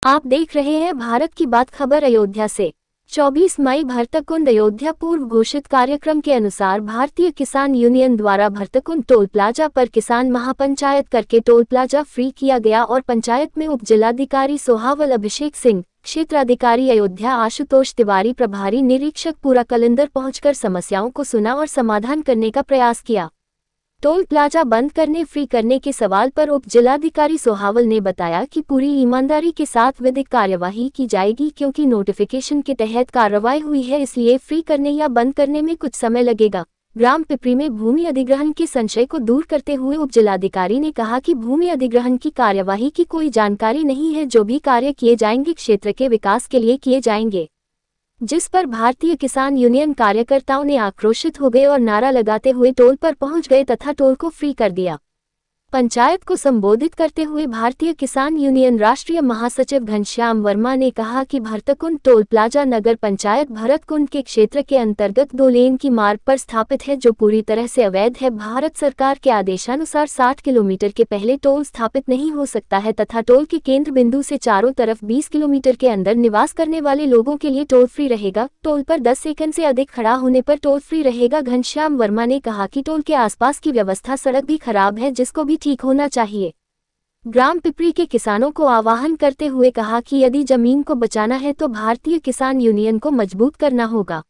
आप देख रहे हैं भारत की बात खबर अयोध्या से। 24 मई भरतकुंड अयोध्या पूर्व घोषित कार्यक्रम के अनुसार भारतीय किसान यूनियन द्वारा भरतकुंड टोल प्लाजा पर किसान महापंचायत करके टोल प्लाजा फ्री किया गया और पंचायत में उप जिलाधिकारी सोहावल अभिषेक सिंह, क्षेत्राधिकारी अयोध्या आशुतोष तिवारी, प्रभारी निरीक्षक पूरा कलिंदर पहुंचकर समस्याओं को सुना और समाधान करने का प्रयास किया। टोल प्लाजा बंद करने फ्री करने के सवाल पर उप जिलाधिकारी सोहावल ने बताया कि पूरी ईमानदारी के साथ विधिक कार्यवाही की जाएगी, क्योंकि नोटिफिकेशन के तहत कार्रवाई हुई है, इसलिए फ्री करने या बंद करने में कुछ समय लगेगा। ग्राम पिपरी में भूमि अधिग्रहण के संशय को दूर करते हुए उप जिलाधिकारी ने कहा कि भूमि अधिग्रहण की कार्यवाही की कोई जानकारी नहीं है, जो भी कार्य किए जाएंगे क्षेत्र के विकास के लिए किए जाएंगे। जिस पर भारतीय किसान यूनियन कार्यकर्ताओं ने आक्रोशित हो गए और नारा लगाते हुए टोल पर पहुंच गए तथा टोल को फ्री कर दिया। पंचायत को संबोधित करते हुए भारतीय किसान यूनियन राष्ट्रीय महासचिव घनश्याम वर्मा ने कहा कि भरतकुंड टोल प्लाजा नगर पंचायत भरतकुंड के क्षेत्र के अंतर्गत 2 लेन की मार्ग पर स्थापित है, जो पूरी तरह से अवैध है। भारत सरकार के आदेशानुसार 60 किलोमीटर के पहले टोल स्थापित नहीं हो सकता है तथा टोल के केंद्र बिंदु से चारों तरफ 20 किलोमीटर के अंदर निवास करने वाले लोगों के लिए टोल फ्री रहेगा। टोल पर 10 सेकंड से अधिक खड़ा होने पर टोल फ्री रहेगा। घनश्याम वर्मा ने कहा कि टोल के आसपास की व्यवस्था सड़क भी खराब है, जिसको भी ठीक होना चाहिए। ग्राम पिपरी के किसानों को आह्वान करते हुए कहा कि यदि जमीन को बचाना है तो भारतीय किसान यूनियन को मजबूत करना होगा।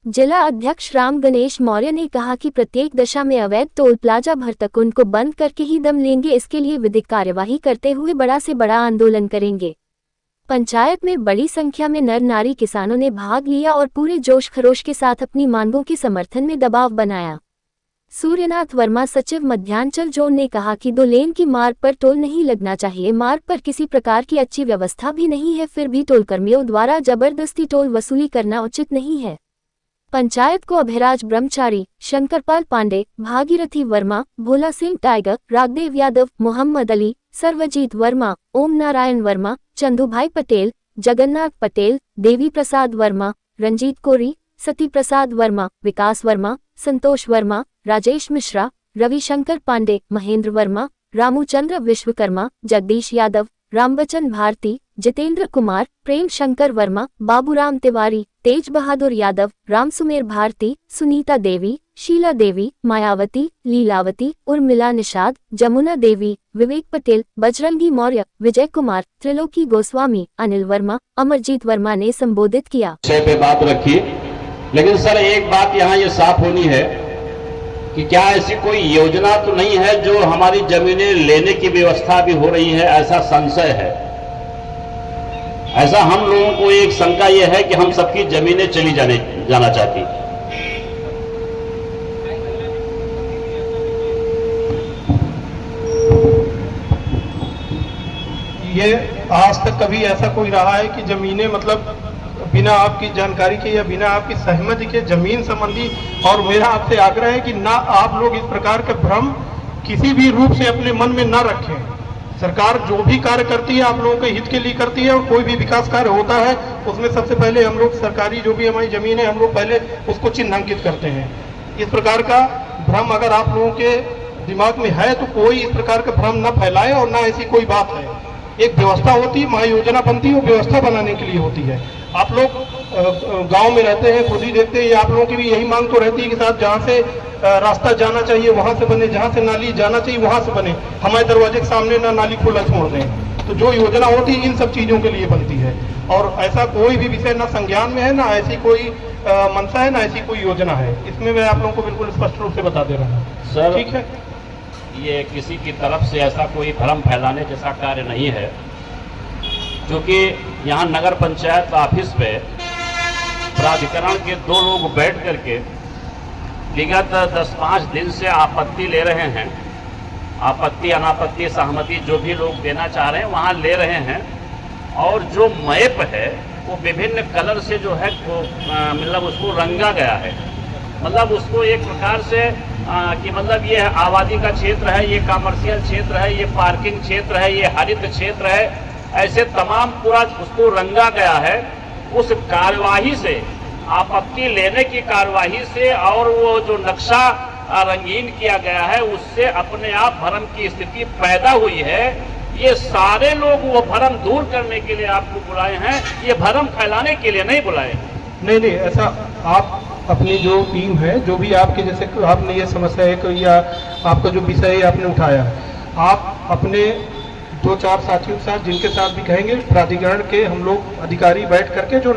जिला अध्यक्ष राम गणेश मौर्य ने कहा कि प्रत्येक दशा में अवैध टोल प्लाजा भरतकुंड को बंद करके ही दम लेंगे, इसके लिए विधिक कार्यवाही करते हुए बड़ा से बड़ा आंदोलन करेंगे। पंचायत में बड़ी संख्या में नर नारी किसानों ने भाग लिया और पूरे जोश खरोश के साथ अपनी मांगों के समर्थन में दबाव बनाया। सूर्यनाथ वर्मा सचिव मध्यांचल जोन ने कहा कि 2 लेन की मार्ग पर टोल नहीं लगना चाहिए। मार्ग पर किसी प्रकार की अच्छी व्यवस्था भी नहीं है, फिर भी टोल कर्मियों द्वारा जबरदस्ती टोल वसूली करना उचित नहीं है। पंचायत को अभिराज ब्रह्मचारी, शंकरपाल पांडे, भागीरथी वर्मा, भोला सिंह टाइगर, रागदेव यादव, मोहम्मद अली, सर्वजीत वर्मा, ओम नारायण वर्मा, चंदूभाई पटेल, जगन्नाथ पटेल, देवी प्रसाद वर्मा, रंजीत कोरी, सती प्रसाद वर्मा, विकास वर्मा, संतोष वर्मा, राजेश मिश्रा, रविशंकर पांडे, महेंद्र वर्मा, रामूचंद्र विश्वकर्मा, जगदीश यादव, रामवचन भारती, जितेंद्र कुमार, प्रेम शंकर वर्मा, बाबूराम तिवारी, तेज बहादुर यादव, रामसुमेर भारती, सुनीता देवी, शीला देवी, मायावती, लीलावती, उर्मिला निषाद, जमुना देवी, विवेक पटेल, बजरंगी मौर्य, विजय कुमार, त्रिलोकी गोस्वामी, अनिल वर्मा, अमरजीत वर्मा ने संबोधित किया। पे बात रखी, लेकिन सर एक बात यहाँ ये साफ होनी है कि क्या ऐसी कोई योजना तो नहीं है जो हमारी जमीनें लेने की व्यवस्था भी हो रही है, ऐसा संशय है। ऐसा हम लोगों को एक शंका यह है कि हम सबकी जमीनें चली जाना चाहती। ये आज तक कभी ऐसा कोई रहा है कि जमीनें मतलब बिना आपकी जानकारी के या बिना आपकी सहमति के जमीन संबंधी, और मेरा आपसे आग्रह है कि ना आप लोग इस प्रकार के भ्रम किसी भी रूप से अपने मन में ना रखें। सरकार जो भी कार्य करती है आप लोगों के हित के लिए करती है, और कोई भी विकास कार्य होता है उसमें सबसे पहले हम लोग सरकारी जो भी हमारी जमीन है हम लोग पहले उसको चिन्हांकित करते हैं। इस प्रकार का भ्रम अगर आप लोगों के दिमाग में है तो कोई इस प्रकार का भ्रम न फैलाए, और ना ऐसी कोई बात है। एक व्यवस्था होती है, महायोजना बनती है, वो व्यवस्था बनाने के लिए होती है। आप लोग गांव में रहते हैं, खुद ही देखते हैं, आप लोगों की भी यही मांग तो रहती है कि साहब जहां से रास्ता जाना चाहिए वहां से बने, जहां से नाली जाना चाहिए वहां से बने, हमारे दरवाजे के सामने ना नाली खुला छोड़ दें। तो जो योजना होती है इन सब चीजों के लिए बनती है, और ऐसा कोई भी विषय ना संज्ञान में है, ना ऐसी कोई मंशा है, ना ऐसी कोई योजना है। इसमें मैं आप लोगों को बिल्कुल स्पष्ट रूप से बता दे रहा हूँ सर। ठीक है, ये किसी की तरफ से ऐसा कोई भ्रम फैलाने जैसा कार्य नहीं है, क्योंकि यहाँ नगर पंचायत ऑफिस पे प्राधिकरण के 2 लोग बैठ करके विगत 10-5 दिन से आपत्ति ले रहे हैं। आपत्ति अनापत्ति सहमति जो भी लोग देना चाह रहे हैं वहाँ ले रहे हैं, और जो मैप है वो विभिन्न कलर से जो है वो मतलब उसको रंगा गया है। मतलब उसको एक प्रकार से कि मतलब ये आबादी का क्षेत्र है, ये कमर्शियल क्षेत्र है, ये पार्किंग क्षेत्र है, ये हरित क्षेत्र है, ऐसे तमाम पूरा उसको रंगा गया है। उस कार्यवाही से, आपत्ति लेने की कार्यवाही से और वो जो नक्शा रंगीन किया गया है उससे अपने आप भ्रम की स्थिति पैदा हुई है ये सारे लोग वो भ्रम दूर करने के लिए आपको बुलाए हैं, ये भ्रम फैलाने के लिए नहीं बुलाए हैं। नहीं, ऐसा आप अपनी जो टीम है, जो भी आपके जैसे आपने ये समस्या है या आपका जो विषय आपने उठाया, आप अपने 2-4 साथियों के साथ जिनके साथ भी कहेंगे, प्राधिकरण के हम लोग अधिकारी बैठ करके जो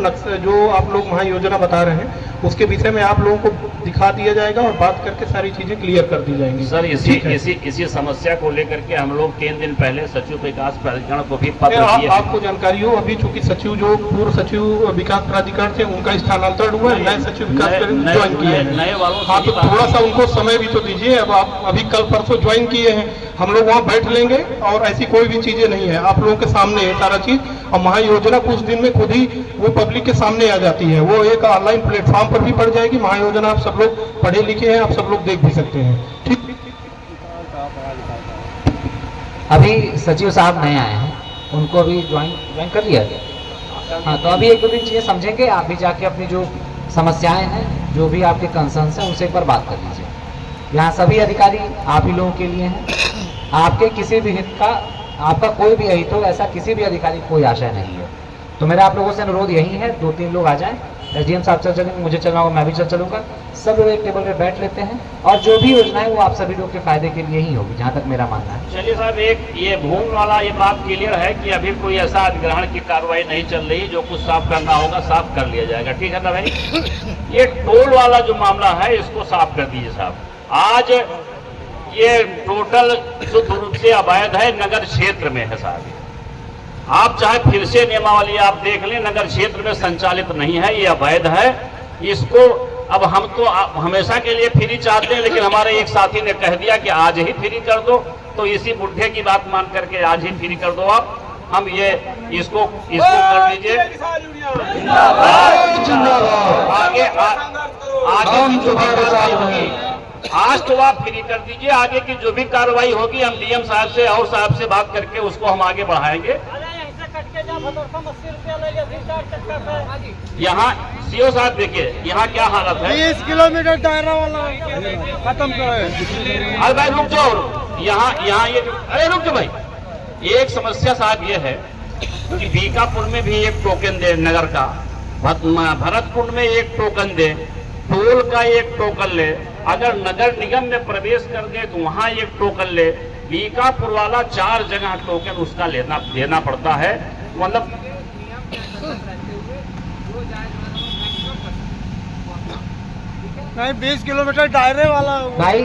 आप लोग महायोजना बता रहे हैं उसके विषय में आप लोगों को दिखा दिया जाएगा और बात करके सारी चीजें क्लियर कर दी जाएंगी। सर इसी समस्या को लेकर के हम लोग 3 दिन पहले सचिव विकास प्राधिकरण को भी पत्र दिए। आपको जानकारी हो, अभी चूंकि सचिव जो पूर्व सचिव विकास प्राधिकरण थे उनका स्थानांतरण हुआ है, नए सचिव विकास प्राधिकरण ज्वाइन किए हैं। नए वालों हाँ, तो थोड़ा सा उनको समय भी तो दीजिए। अब आप अभी कल परसों ज्वाइन किए हैं, हम लोग वहाँ बैठ लेंगे और ऐसी कोई भी चीजें नहीं है, आप लोगों के सामने है सारा चीज। और महायोजना कुछ दिन में खुद ही वो पब्लिक के सामने आ जाती है, वो एक ऑनलाइन प्लेटफॉर्म पर भी पड़ जाएगी महायोजना। आप सब लोग पढ़े लिखे हैं, आप सब लोग देख भी सकते हैं। ठीक, अभी सचिव साहब नए आए हैं, उनको अभी ज्वाइन कर लिया है। हाँ, तो अभी 1-2 दिन चीजें समझेंगे, आप भी जाके अपनी जो समस्याएं हैं, जो भी आपके कंसर्न्स हैं, उनसे एक बार बात कर लीजिए। यहाँ सभी अधिकारी आप ही लोगों के लिए हैं, आपके किसी भी हित का, आपका कोई भी हित हो, ऐसा किसी भी अधिकारी कोई आशय नहीं है। तो मेरा आप लोगों से अनुरोध यही है, 2-3 लोग आ जाएं, एसडीएम साहब चल चलेंगे, मुझे चलना होगा, मैं भी चलूंगा, सब लोग एक टेबल पे बैठ लेते हैं और जो भी योजना है वो आप सभी लोग के फायदे के लिए ही होगी, जहाँ तक मेरा मानना है। चलिए साहब, एक ये भूमि वाला ये बात क्लियर है कि अभी कोई ऐसा अधिग्रहण की कार्रवाई नहीं चल रही, जो कुछ साफ करना होगा साफ कर लिया जाएगा, ठीक है ना भाई। ये टोल वाला जो मामला है इसको साफ कर दीजिए साहब। आज ये टोटल शुद्ध रूप से अवैध है, नगर क्षेत्र में है साहब। आप चाहे फिर से नियमावली आप देख लें, नगर क्षेत्र में संचालित नहीं है, ये अवैध है। इसको अब हम तो हमेशा के लिए फ्री चाहते हैं, लेकिन हमारे एक साथी ने कह दिया कि आज ही फ्री कर दो, तो इसी बुढ़े की बात मान करके आज ही फ्री कर दो आप। हम ये इसको कर दीजिए। आगे की जो भी कार्रवाई होगी, आज तो आप फ्री कर दीजिए, आगे की जो भी कार्रवाई होगी हम डीएम साहब से और साहब से बात करके उसको हम आगे बढ़ाएंगे। यहाँ सीओ साहब देखिए, यहाँ क्या हालत है। 20 किलोमीटर दायरा वाला खत्म करो। अरे भाई रुक जाओ, यहाँ ये अरे रुक जाओ भाई। एक समस्या साहब ये है कि बीकापुर में भी एक टोकन दे नगर का, भरतपुर में एक टोकन दे, टोल का एक टोकन ले, अगर नगर निगम में प्रवेश कर दे तो वहां एक टोकन ले। बीकापुर वाला 4 जगह टोकन उसका देना पड़ता है। मतलब नहीं, 20 किलोमीटर दायरे वाला। भाई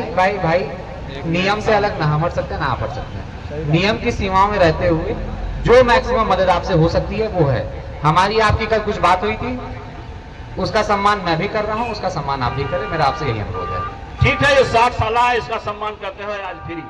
नियम से अलग ना हट सकते ना हट सकते हैं। नियम की सीमाओं में रहते हुए जो मैक्सिमम मदद आपसे हो सकती है वो है। हमारी आपकी कल कुछ बात हुई थी, उसका सम्मान मैं भी कर रहा हूँ, उसका सम्मान आप भी करें, मेरा आपसे यही अनुरोध है। ठीक है, ये 60 साल है, इसका सम्मान करते हुए आज फ्री।